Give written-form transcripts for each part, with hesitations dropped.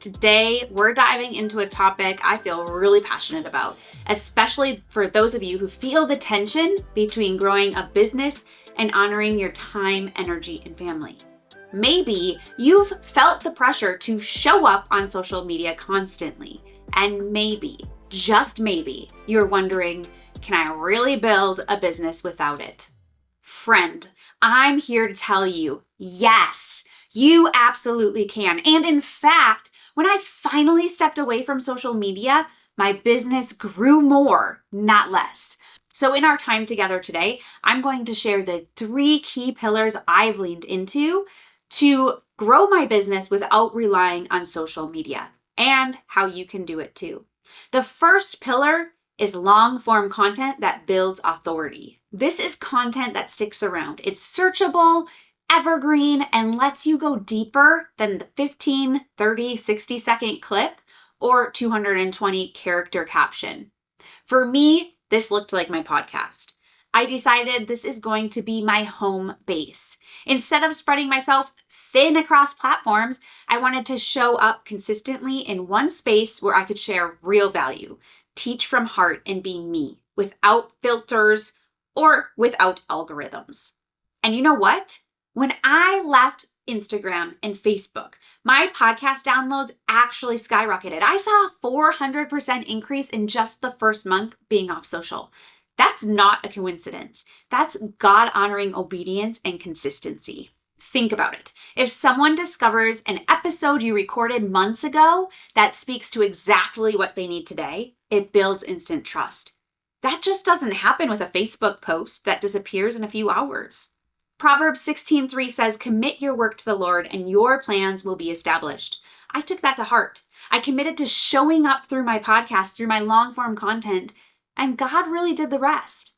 Today, we're diving into a topic I feel really passionate about, especially for those of you who feel the tension between growing a business and honoring your time, energy, and family. Maybe you've felt the pressure to show up on social media constantly, and maybe, just maybe, you're wondering, can I really build a business without it? Friend, I'm here to tell you, yes, you absolutely can. And in fact, when I finally stepped away from social media, my business grew more, not less. So in our time together today, I'm going to share the 3 key pillars I've leaned into to grow my business without relying on social media, and how you can do it too. The first pillar is long-form content that builds authority. This is content that sticks around. It's searchable, evergreen, and lets you go deeper than the 15, 30, 60-second clip or 220 character caption. For me, this looked like my podcast. I decided this is going to be my home base. Instead of spreading myself thin across platforms, I wanted to show up consistently in one space where I could share real value, teach from heart, and be me without filters or without algorithms. And you know what? When I left Instagram and Facebook, my podcast downloads actually skyrocketed. I saw a 400% increase in just the first month being off social. That's not a coincidence. That's God-honoring obedience and consistency. Think about it. If someone discovers an episode you recorded months ago that speaks to exactly what they need today, it builds instant trust. That just doesn't happen with a Facebook post that disappears in a few hours. Proverbs 16:3 says, "Commit your work to the Lord and your plans will be established." I took that to heart. I committed to showing up through my podcast, through my long-form content, and God really did the rest.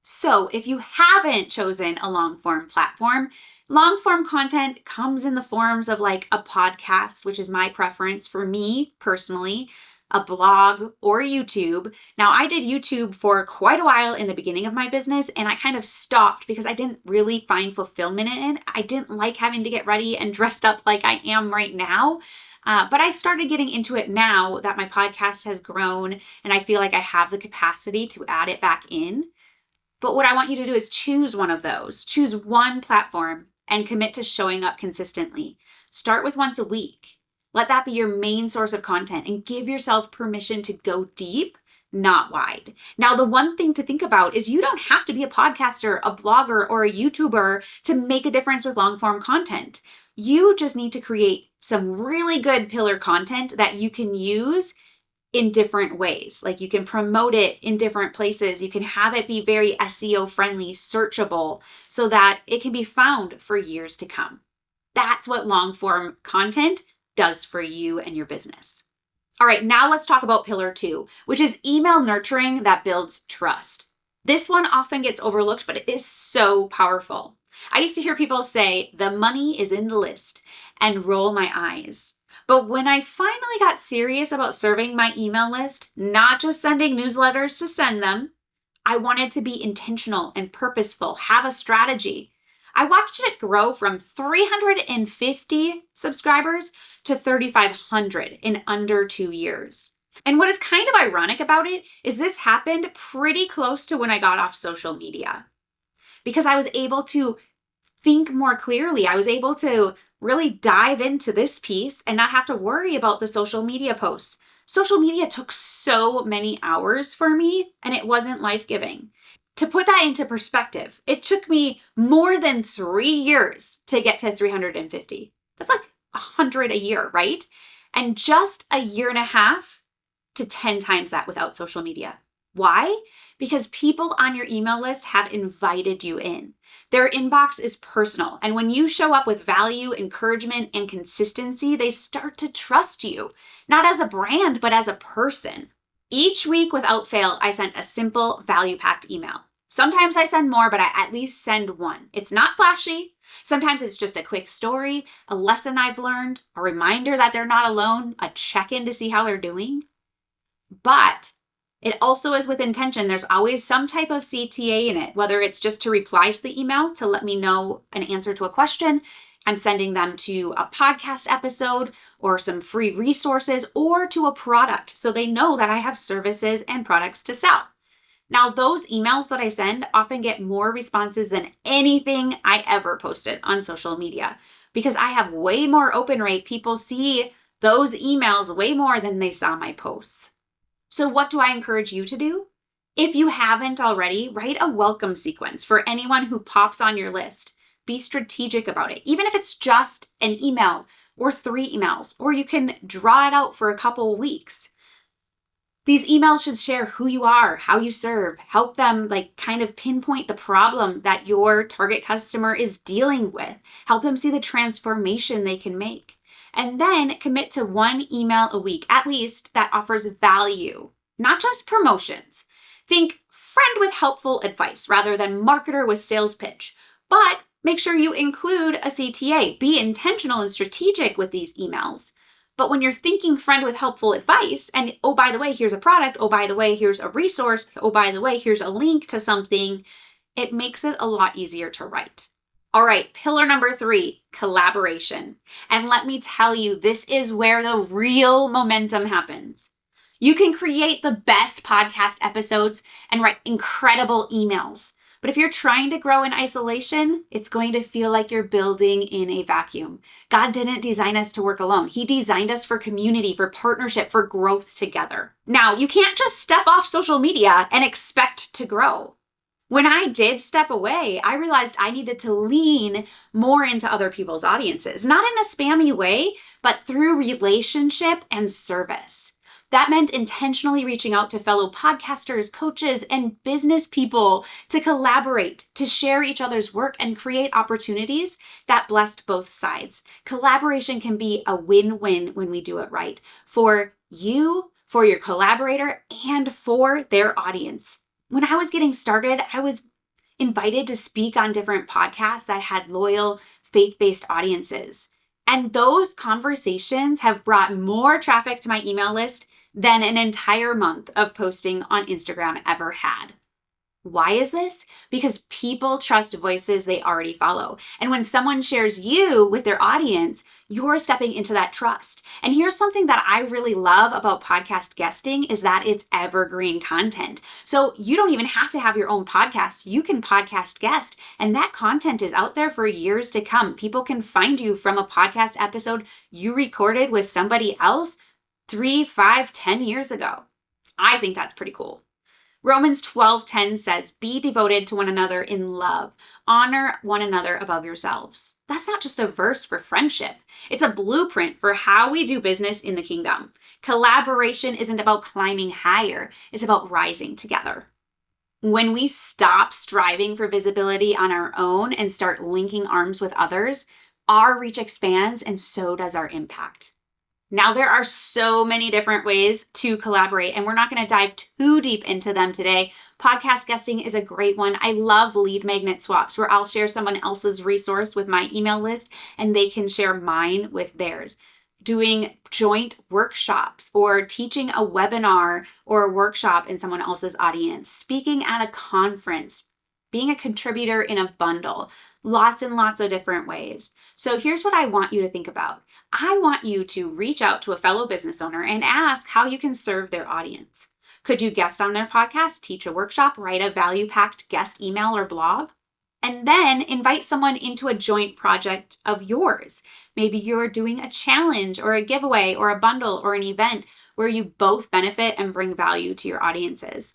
So if you haven't chosen a long-form platform, long-form content comes in the forms of like a podcast, which is my preference for me personally, a blog, or YouTube. Now, I did YouTube for quite a while in the beginning of my business, and I kind of stopped because I didn't really find fulfillment in it. I didn't like having to get ready and dressed up like I am right now. But I started getting into it now that my podcast has grown and I feel like I have the capacity to add it back in. But what I want you to do is choose one of those. Choose one platform and commit to showing up consistently. Start with once a week. Let that be your main source of content and give yourself permission to go deep, not wide. Now, the one thing to think about is you don't have to be a podcaster, a blogger, or a YouTuber to make a difference with long-form content. You just need to create some really good pillar content that you can use in different ways. Like you can promote it in different places. You can have it be very SEO friendly, searchable, so that it can be found for years to come. That's what long-form content does for you and your business. All right, now let's talk about pillar 2, which is email nurturing that builds trust. This one often gets overlooked, but it is so powerful. I used to hear people say, "The money is in the list," and roll my eyes. But when I finally got serious about serving my email list, not just sending newsletters to send them, I wanted to be intentional and purposeful, have a strategy. I watched it grow from 350 subscribers to 3,500 in under 2 years. And what is kind of ironic about it is this happened pretty close to when I got off social media, because I was able to think more clearly. I was able to really dive into this piece and not have to worry about the social media posts. Social media took so many hours for me, and it wasn't life-giving. To put that into perspective, it took me more than 3 years to get to 350. That's like 100 a year, right? And just a year and a half to 10 times that without social media. Why? Because people on your email list have invited you in. Their inbox is personal. And when you show up with value, encouragement, and consistency, they start to trust you, not as a brand, but as a person. Each week without fail, I sent a simple value-packed email. Sometimes I send more, but I at least send one. It's not flashy. Sometimes it's just a quick story, a lesson I've learned, a reminder that they're not alone, a check-in to see how they're doing. But it also is with intention. There's always some type of CTA in it, whether it's just to reply to the email to let me know an answer to a question. I'm sending them to a podcast episode or some free resources or to a product so they know that I have services and products to sell. Now, those emails that I send often get more responses than anything I ever posted on social media because I have way more open rate. People see those emails way more than they saw my posts. So what do I encourage you to do? If you haven't already, write a welcome sequence for anyone who pops on your list. Be strategic about it, even if it's just an email or 3 emails, or you can draw it out for a couple of weeks. These emails should share who you are, how you serve, help them kind of pinpoint the problem that your target customer is dealing with, help them see the transformation they can make. And then commit to 1 email a week, at least, that offers value, not just promotions. Think friend with helpful advice rather than marketer with sales pitch. But make sure you include a CTA. Be intentional and strategic with these emails. But when you're thinking friend with helpful advice, and oh, by the way, here's a product, oh, by the way, here's a resource, oh, by the way, here's a link to something, it makes it a lot easier to write. All right, pillar number 3, collaboration. And let me tell you, this is where the real momentum happens. You can create the best podcast episodes and write incredible emails. But if you're trying to grow in isolation, it's going to feel like you're building in a vacuum. God didn't design us to work alone. He designed us for community, for partnership, for growth together. Now, you can't just step off social media and expect to grow. When I did step away, I realized I needed to lean more into other people's audiences, not in a spammy way, but through relationship and service. That meant intentionally reaching out to fellow podcasters, coaches, and business people to collaborate, to share each other's work and create opportunities that blessed both sides. Collaboration can be a win-win when we do it right for you, for your collaborator, and for their audience. When I was getting started, I was invited to speak on different podcasts that had loyal, faith-based audiences. And those conversations have brought more traffic to my email list than an entire month of posting on Instagram ever had. Why is this? Because people trust voices they already follow. And when someone shares you with their audience, you're stepping into that trust. And here's something that I really love about podcast guesting is that it's evergreen content. So you don't even have to have your own podcast. You can podcast guest, and that content is out there for years to come. People can find you from a podcast episode you recorded with somebody else 3, 5, 10 years ago. I think that's pretty cool. Romans 12:10 says, be devoted to one another in love. Honor one another above yourselves. That's not just a verse for friendship. It's a blueprint for how we do business in the kingdom. Collaboration isn't about climbing higher. It's about rising together. When we stop striving for visibility on our own and start linking arms with others, our reach expands and so does our impact. Now, there are so many different ways to collaborate, and we're not going to dive too deep into them today. Podcast guesting is a great one. I love lead magnet swaps, where I'll share someone else's resource with my email list, and they can share mine with theirs. Doing joint workshops or teaching a webinar or a workshop in someone else's audience, speaking at a conference, being a contributor in a bundle, lots and lots of different ways. So here's what I want you to think about. I want you to reach out to a fellow business owner and ask how you can serve their audience. Could you guest on their podcast, teach a workshop, write a value-packed guest email or blog? And then invite someone into a joint project of yours. Maybe you're doing a challenge or a giveaway or a bundle or an event where you both benefit and bring value to your audiences.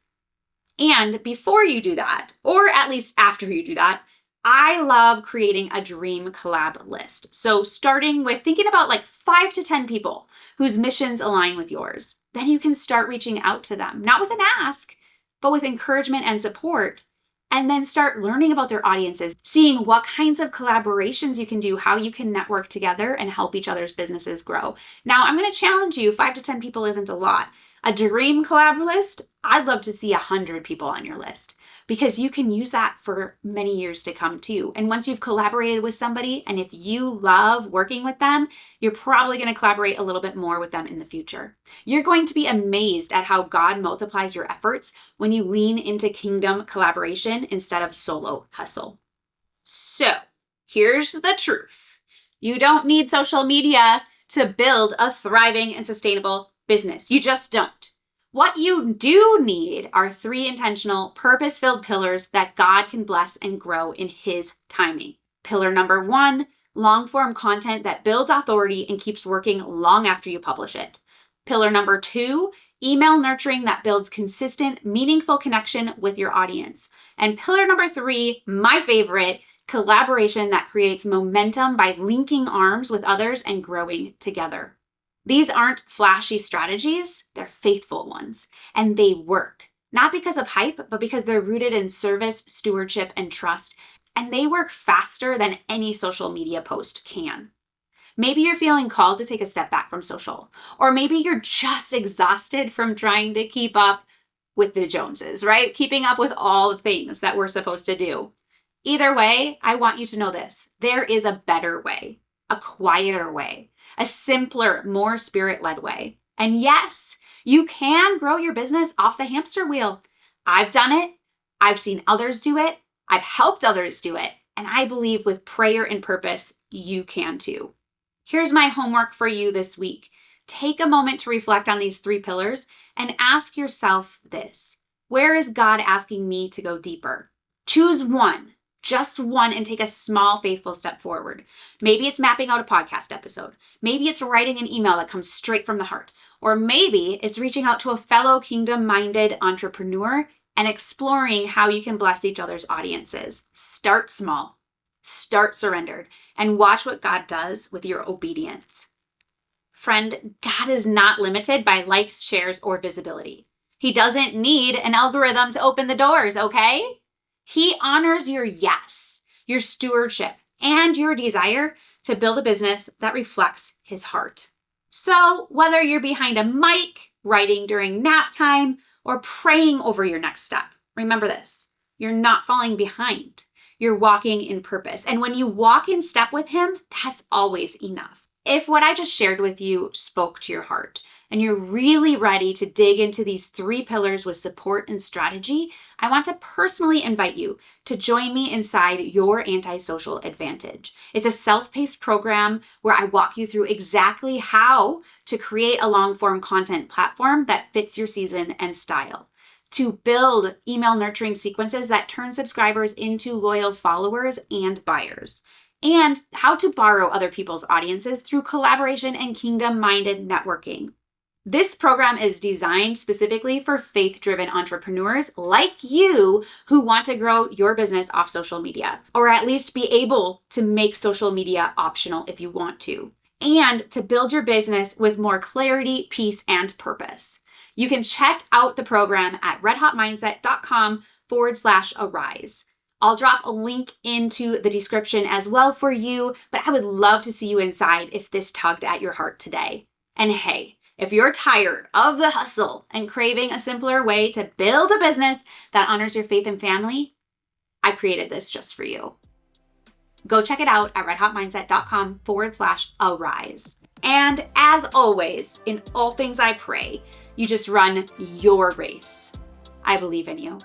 And before you do that, or at least after you do that, I love creating a dream collab list. So starting with thinking about 5 to 10 people whose missions align with yours. Then you can start reaching out to them, not with an ask, but with encouragement and support. And then start learning about their audiences, seeing what kinds of collaborations you can do, how you can network together and help each other's businesses grow. Now, I'm going to challenge you, 5 to 10 people isn't a lot. A dream collab list, I'd love to see 100 people on your list because you can use that for many years to come too. And once you've collaborated with somebody, and if you love working with them, you're probably going to collaborate a little bit more with them in the future. You're going to be amazed at how God multiplies your efforts when you lean into kingdom collaboration instead of solo hustle. So here's the truth. You don't need social media to build a thriving and sustainable business. You just don't. What you do need are 3 intentional, purpose-filled pillars that God can bless and grow in His timing. Pillar number 1, long-form content that builds authority and keeps working long after you publish it. Pillar number 2, email nurturing that builds consistent, meaningful connection with your audience. And pillar number 3, my favorite, collaboration that creates momentum by linking arms with others and growing together. These aren't flashy strategies, they're faithful ones, and they work. Not because of hype, but because they're rooted in service, stewardship, and trust, and they work faster than any social media post can. Maybe you're feeling called to take a step back from social, or maybe you're just exhausted from trying to keep up with the Joneses, right? Keeping up with all the things that we're supposed to do. Either way, I want you to know this. There is a better way, a quieter way, a simpler, more spirit-led way. And yes, you can grow your business off the hamster wheel. I've done it. I've seen others do it. I've helped others do it. And I believe with prayer and purpose, you can too. Here's my homework for you this week. Take a moment to reflect on these 3 pillars and ask yourself this. Where is God asking me to go deeper? Choose one. Just one, and take a small, faithful step forward. Maybe it's mapping out a podcast episode. Maybe it's writing an email that comes straight from the heart. Or maybe it's reaching out to a fellow kingdom-minded entrepreneur and exploring how you can bless each other's audiences. Start small. Start surrendered. And watch what God does with your obedience. Friend, God is not limited by likes, shares, or visibility. He doesn't need an algorithm to open the doors, okay? He honors your yes, your stewardship, and your desire to build a business that reflects His heart. So whether you're behind a mic, writing during nap time, or praying over your next step, remember this, you're not falling behind. You're walking in purpose. And when you walk in step with Him, that's always enough. If what I just shared with you spoke to your heart, and you're really ready to dig into these 3 pillars with support and strategy, I want to personally invite you to join me inside Your Antisocial Advantage. It's a self-paced program where I walk you through exactly how to create a long-form content platform that fits your season and style, to build email nurturing sequences that turn subscribers into loyal followers and buyers, and how to borrow other people's audiences through collaboration and kingdom-minded networking. This program is designed specifically for faith-driven entrepreneurs like you who want to grow your business off social media, or at least be able to make social media optional if you want to, and to build your business with more clarity, peace, and purpose. You can check out the program at redhotmindset.com/arise. I'll drop a link into the description as well for you, but I would love to see you inside if this tugged at your heart today. And hey, if you're tired of the hustle and craving a simpler way to build a business that honors your faith and family, I created this just for you. Go check it out at redhotmindset.com/arise. And as always, in all things I pray, you just run your race. I believe in you.